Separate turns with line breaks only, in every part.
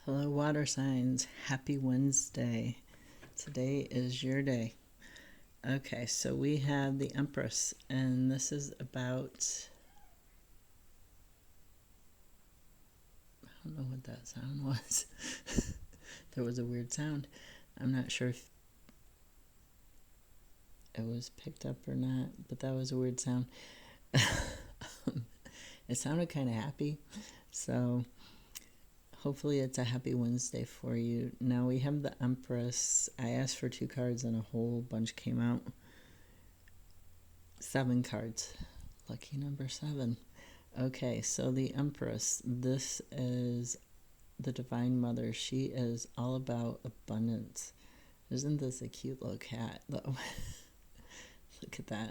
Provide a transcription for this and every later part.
Hello, water signs. Happy Wednesday. Today is your day. Okay, so we have the Empress, and this is about. I don't know what that sound was. There was a weird sound. I'm not sure if it was picked up or not, but that was a weird sound. It sounded kind of happy, so hopefully it's a happy Wednesday for you. Now we have the Empress. I asked for 2 cards and a whole bunch came out. 7 cards. Lucky number 7. Okay, so the Empress. This is the Divine Mother. She is all about abundance. Isn't this a cute little cat, though? Look at that.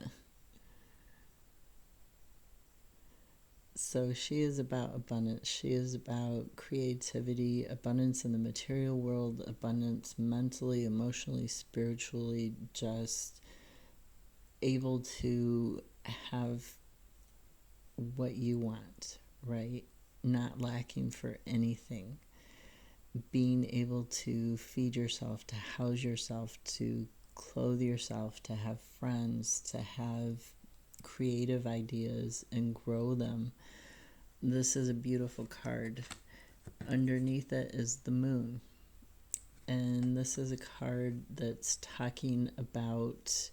So she is about abundance. She is about creativity, abundance in the material world, abundance mentally, emotionally, spiritually, just able to have what you want, right? Not lacking for anything. Being able to feed yourself, to house yourself, to clothe yourself, to have friends, to have creative ideas and grow them. This is a beautiful card. Underneath it is the moon. And this is a card that's talking about,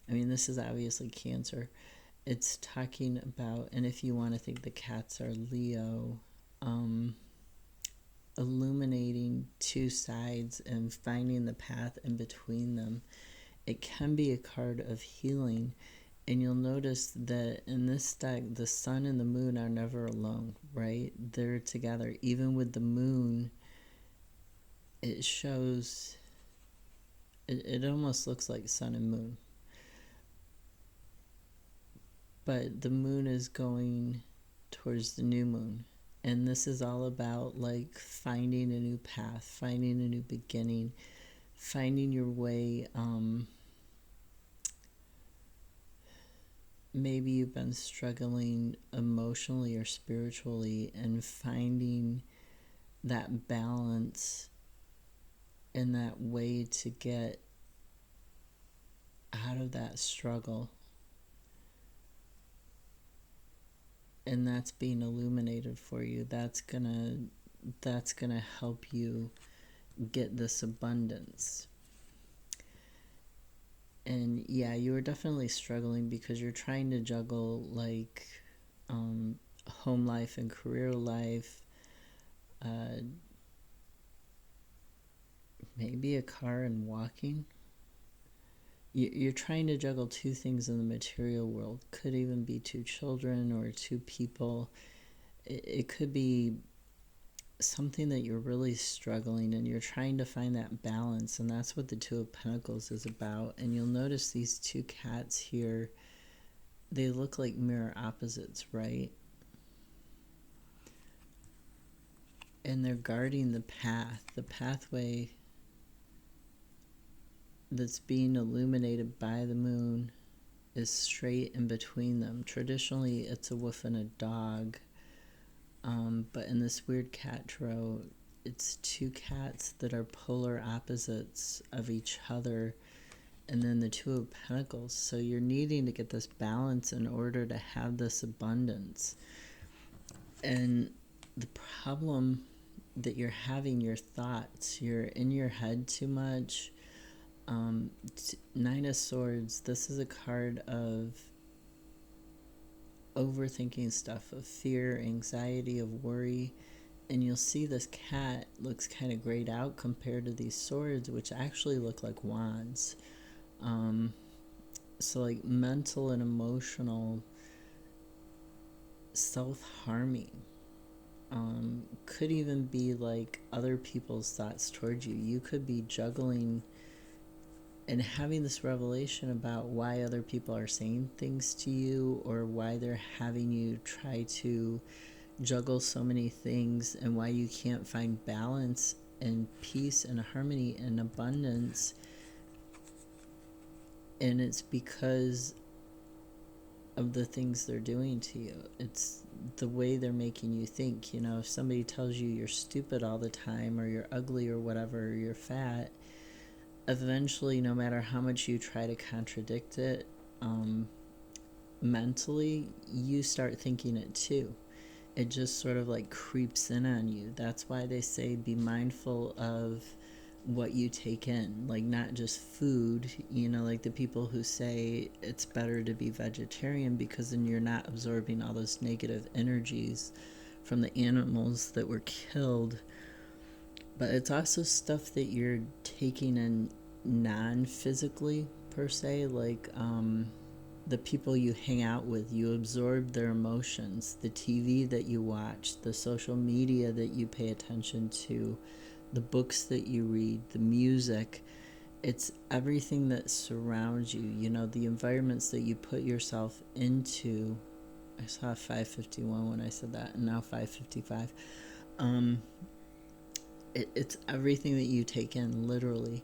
this is obviously Cancer. It's talking about, and if you want to think the cats are Leo, illuminating 2 sides and finding the path in between them. It can be a card of healing, and you'll notice that in this deck, the sun and the moon are never alone, right? They're together. Even with the moon, it shows, it almost looks like sun and moon. But the moon is going towards the new moon. And this is all about like finding a new path, finding a new beginning, finding your way. Maybe you've been struggling emotionally or spiritually, and finding that balance and that way to get out of that struggle. And that's being illuminated for you. That's gonna help you get this abundance. And yeah, you are definitely struggling because you're trying to juggle like home life and career life, maybe a car and walking. You're trying to juggle 2 things in the material world. Could even be 2 children or 2 people. It could be something that you're really struggling, and you're trying to find that balance, and that's what the 2 of Pentacles is about. And you'll notice these 2 cats here, they look like mirror opposites, right? And they're guarding the pathway that's being illuminated by the moon is straight in between them. Traditionally, it's a wolf and a dog. But in this weird cat tarot, it's 2 cats that are polar opposites of each other, and then the 2 of Pentacles. So you're needing to get this balance in order to have this abundance. And the problem that you're having, your thoughts, you're in your head too much. 9 of Swords, this is a card of overthinking stuff, of fear, anxiety, of worry. And you'll see this cat looks kind of grayed out compared to these swords, which actually look like wands. So like mental and emotional self-harming. Could even be like other people's thoughts towards you. You could be juggling and having this revelation about why other people are saying things to you, or why they're having you try to juggle so many things, and why you can't find balance and peace and harmony and abundance. And it's because of the things they're doing to you. It's the way they're making you think. You know, if somebody tells you you're stupid all the time, or you're ugly, or whatever, or you're fat, eventually, no matter how much you try to contradict it, mentally, you start thinking it too. It just sort of like creeps in on you. That's why they say be mindful of what you take in, like not just food, you know, like the people who say it's better to be vegetarian because then you're not absorbing all those negative energies from the animals that were killed. But it's also stuff that you're taking in non physically, per se, like the people you hang out with, you absorb their emotions, the TV that you watch, the social media that you pay attention to, the books that you read, the music. It's everything that surrounds you, you know, the environments that you put yourself into. I saw 551 when I said that, and now 555. It's everything that you take in, literally.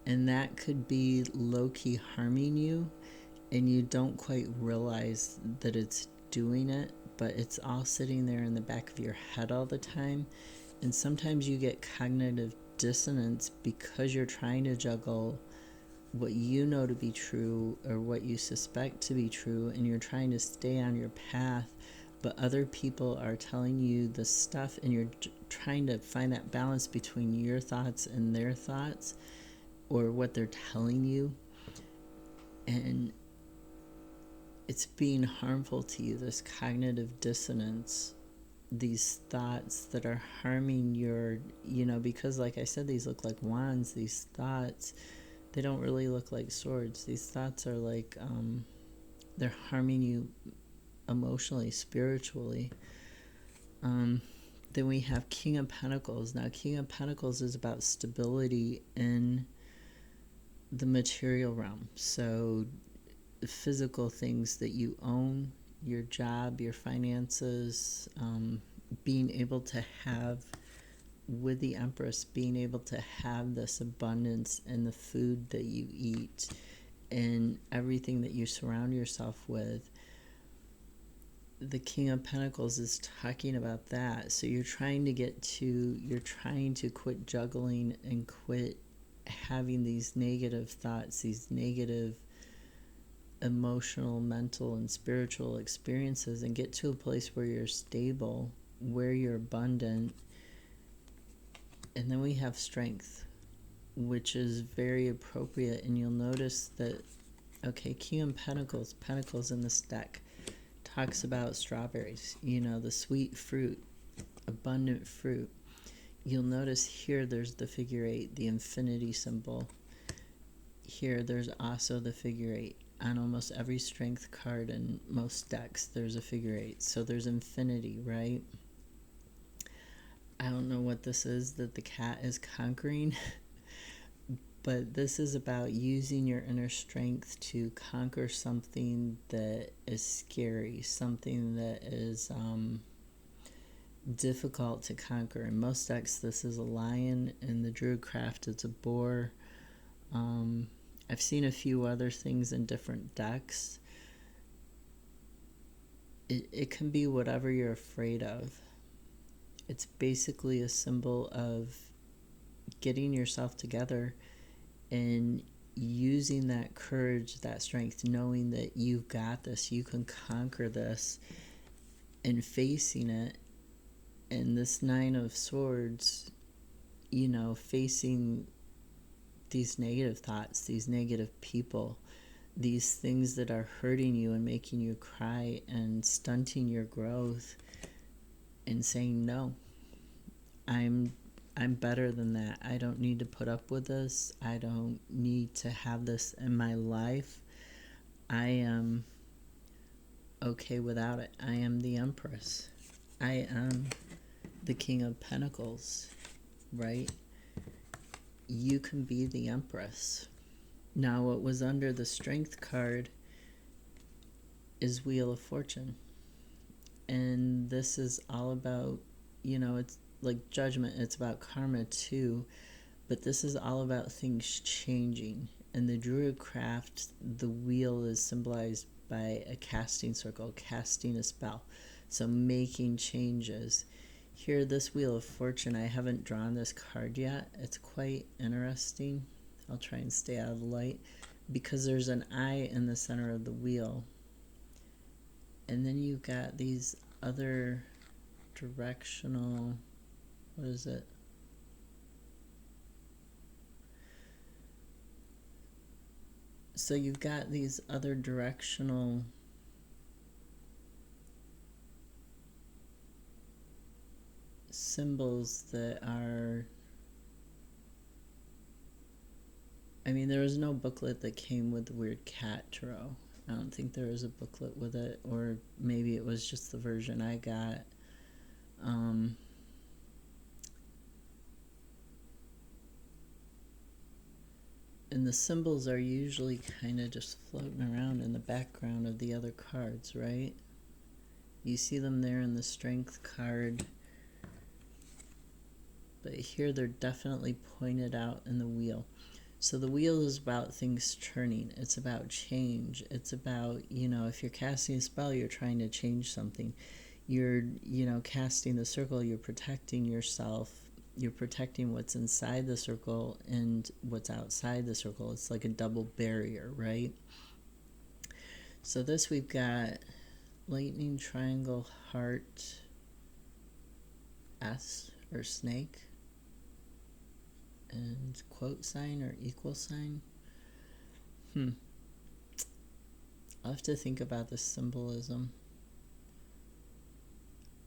And that could be low-key harming you, and you don't quite realize that it's doing it, but it's all sitting there in the back of your head all the time. And sometimes you get cognitive dissonance because you're trying to juggle what you know to be true or what you suspect to be true, and you're trying to stay on your path, but other people are telling you the stuff, and you're trying to find that balance between your thoughts and their thoughts, or what they're telling you. And it's being harmful to you, this cognitive dissonance, these thoughts that are harming your, you know, because like I said, these look like wands, these thoughts, they don't really look like swords. These thoughts are like, they're harming you emotionally, spiritually. Then we have King of Pentacles. Now, King of Pentacles is about stability in the material realm. So physical things that you own, your job, your finances, being able to have, with the Empress, being able to have this abundance in the food that you eat and everything that you surround yourself with. The King of Pentacles is talking about that. So you're trying to quit juggling and quit having these negative thoughts, these negative emotional, mental, and spiritual experiences, and get to a place where you're stable, where you're abundant. And then we have Strength, which is very appropriate. And you'll notice that, okay, King of Pentacles, Pentacles in this deck, talks about strawberries, you know, the sweet fruit, abundant fruit. You'll notice here there's the figure 8, the infinity symbol. Here there's also the figure 8. On almost every strength card in most decks, there's a figure 8. So there's infinity, right? I don't know what this is that the cat is conquering, but this is about using your inner strength to conquer something that is scary, something that is difficult to conquer. In most decks, this is a lion. In the Druidcraft, it's a boar. I've seen a few other things in different decks. It can be whatever you're afraid of. It's basically a symbol of getting yourself together and using that courage, that strength, knowing that you've got this, you can conquer this, and facing it. And this Nine of Swords, you know, facing these negative thoughts, these negative people, these things that are hurting you and making you cry and stunting your growth, and saying, no, I'm better than that. I don't need to put up with this. I don't need to have this in my life. I am okay without it. I am the Empress. I am the King of Pentacles, right? You can be the Empress. Now, what was under the Strength card is Wheel of Fortune. And this is all about, you know, it's like Judgment. It's about karma too. But this is all about things changing. In the Druidcraft, the wheel is symbolized by a casting circle, casting a spell. So making changes. Here, this Wheel of Fortune, I haven't drawn this card yet. It's quite interesting. I'll try and stay out of the light because there's an eye in the center of the wheel. And then you've got these other directional, what is it? So you've got these other directional symbols that are, I mean, there was no booklet that came with the weird cat tarot. I don't think there was a booklet with it, or maybe it was just the version I got. And the symbols are usually kind of just floating around in the background of the other cards, right? You see them there in the Strength card, but here they're definitely pointed out in the wheel. So the wheel is about things turning. It's about change. It's about, if you're casting a spell, you're trying to change something. You're, casting the circle, you're protecting yourself. You're protecting what's inside the circle and what's outside the circle. It's like a double barrier, right? So this we've got lightning, triangle, heart, S or snake, and quote sign or equal sign. I'll have to think about the symbolism.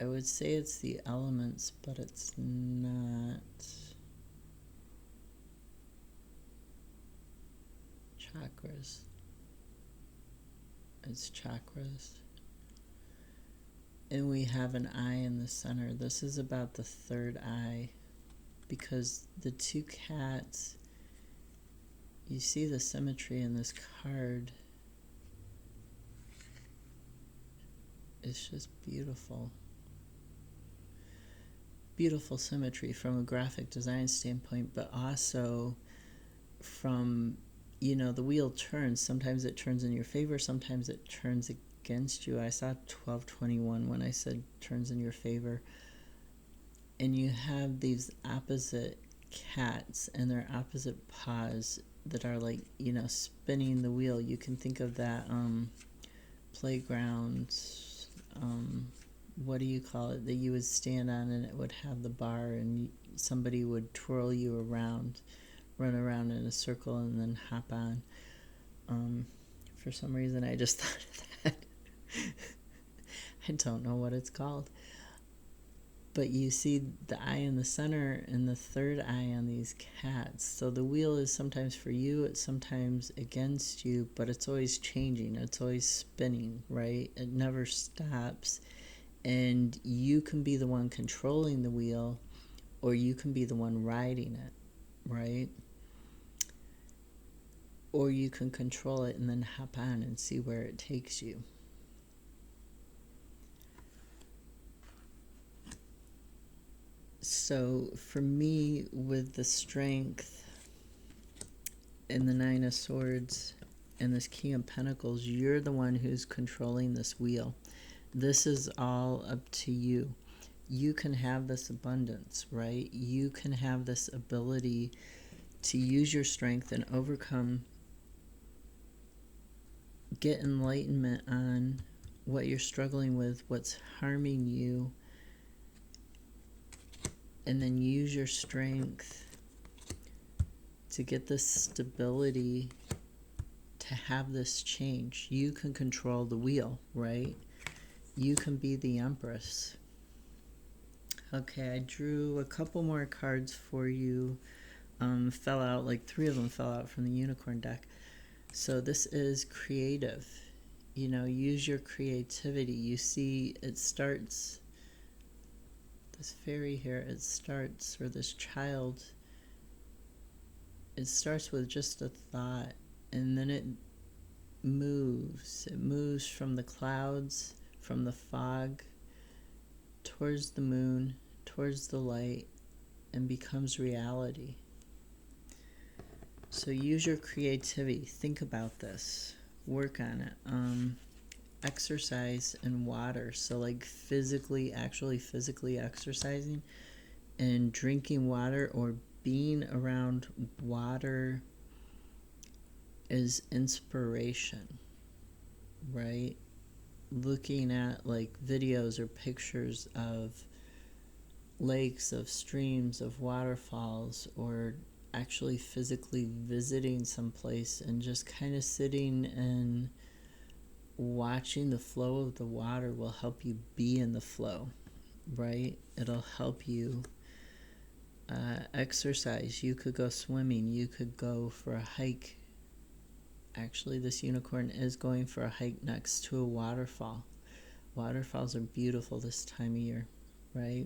I would say it's the elements, but it's not. Chakras. It's chakras. And we have an eye in the center. This is about the third eye, because the two cats, you see the symmetry in this card. It's just beautiful. Beautiful symmetry from a graphic design standpoint, but also from, the wheel turns. Sometimes it turns in your favor, sometimes it turns against you. I saw 1221 when I said turns in your favor. And you have these opposite cats and their opposite paws that are like, spinning the wheel. You can think of that playground, what do you call it, that you would stand on and it would have the bar and somebody would twirl you around, run around in a circle and then hop on. For some reason I just thought of that. I don't know what it's called. But you see the eye in the center and the third eye on these cats. So the wheel is sometimes for you, it's sometimes against you, but it's always changing. It's always spinning, right? It never stops. And you can be the one controlling the wheel, or you can be the one riding it, right? Or you can control it and then hop on and see where it takes you. So for me, with the Strength and the Nine of Swords and this King of Pentacles, you're the one who's controlling this wheel. This is all up to you. You can have this abundance, right? You can have this ability to use your strength and overcome, get enlightenment on what you're struggling with, what's harming you, and then use your strength to get this stability to have this change. You can control the wheel, right? You can be the Empress. Okay, I drew a couple more cards for you. Fell out, like 3 of them fell out from the Unicorn deck. So this is creative. Use your creativity. You see, it starts, this fairy here, it starts, or this child, it starts with just a thought, and then it moves. It moves from the clouds, from the fog, towards the moon, towards the light, and becomes reality. So use your creativity. Think about this. Work on it. exercise and water. So, like actually physically exercising and drinking water or being around water is inspiration, right? Looking at like videos or pictures of lakes, of streams, of waterfalls, or actually physically visiting someplace and just kind of sitting and watching the flow of the water will help you be in the flow, right? It'll help you exercise. You could go swimming. You could go for a hike. Actually, this unicorn is going for a hike next to a waterfall. Waterfalls are beautiful this time of year, right?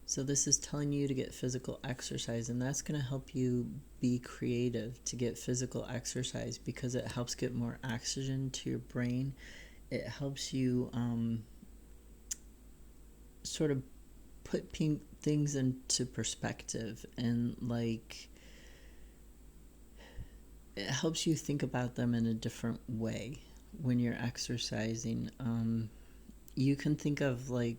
So this is telling you to get physical exercise, and that's going to help you be creative to get physical exercise because it helps get more oxygen to your brain. It helps you sort of put things into perspective, and like it helps you think about them in a different way when you're exercising. You can think of like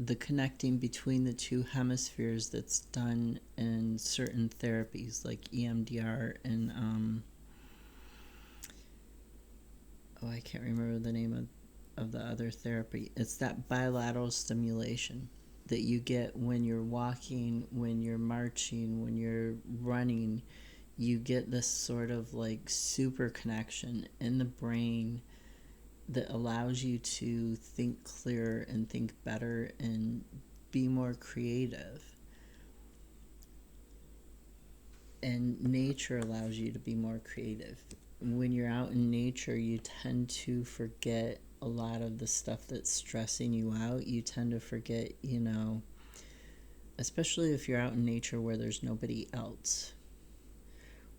the connecting between the two hemispheres that's done in certain therapies like EMDR and I can't remember the name of the other therapy. It's that bilateral stimulation that you get when you're walking, when you're marching, when you're running. You get this sort of like super connection in the brain that allows you to think clearer and think better and be more creative. And nature allows you to be more creative. When you're out in nature, you tend to forget a lot of the stuff that's stressing you out. You tend to forget, especially if you're out in nature where there's nobody else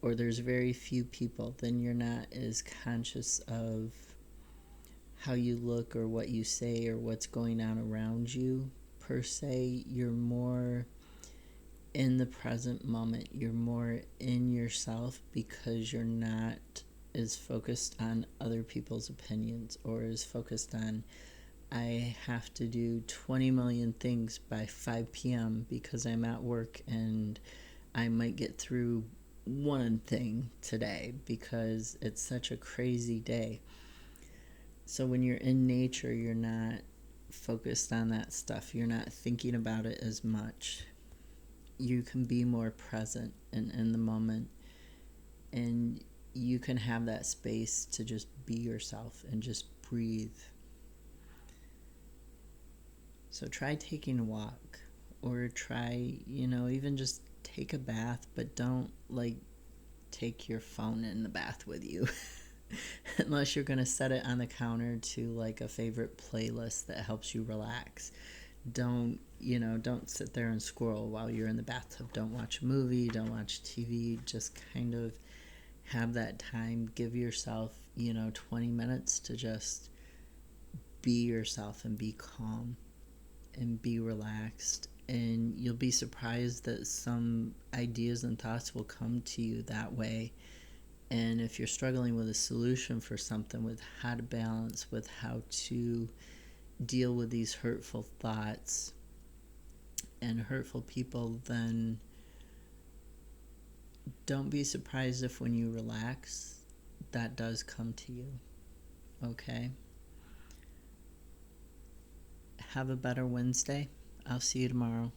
or there's very few people, then you're not as conscious of how you look or what you say or what's going on around you per se. You're more in the present moment. You're more in yourself because you're not as focused on other people's opinions or as focused on I have to do 20 million things by 5 p.m. because I'm at work and I might get through one thing today because it's such a crazy day. So when you're in nature, you're not focused on that stuff. You're not thinking about it as much. You can be more present and in the moment. And you can have that space to just be yourself and just breathe. So try taking a walk or try, even just take a bath, but don't like take your phone in the bath with you. Unless you're going to set it on the counter to like a favorite playlist that helps you relax. Don't sit there and scroll while you're in the bathtub. Don't watch a movie, don't watch TV. Just kind of have that time. Give yourself, 20 minutes to just be yourself and be calm and be relaxed. And you'll be surprised that some ideas and thoughts will come to you that way. And if you're struggling with a solution for something, with how to balance, with how to deal with these hurtful thoughts and hurtful people, then don't be surprised if when you relax, that does come to you. Okay? Have a better Wednesday. I'll see you tomorrow.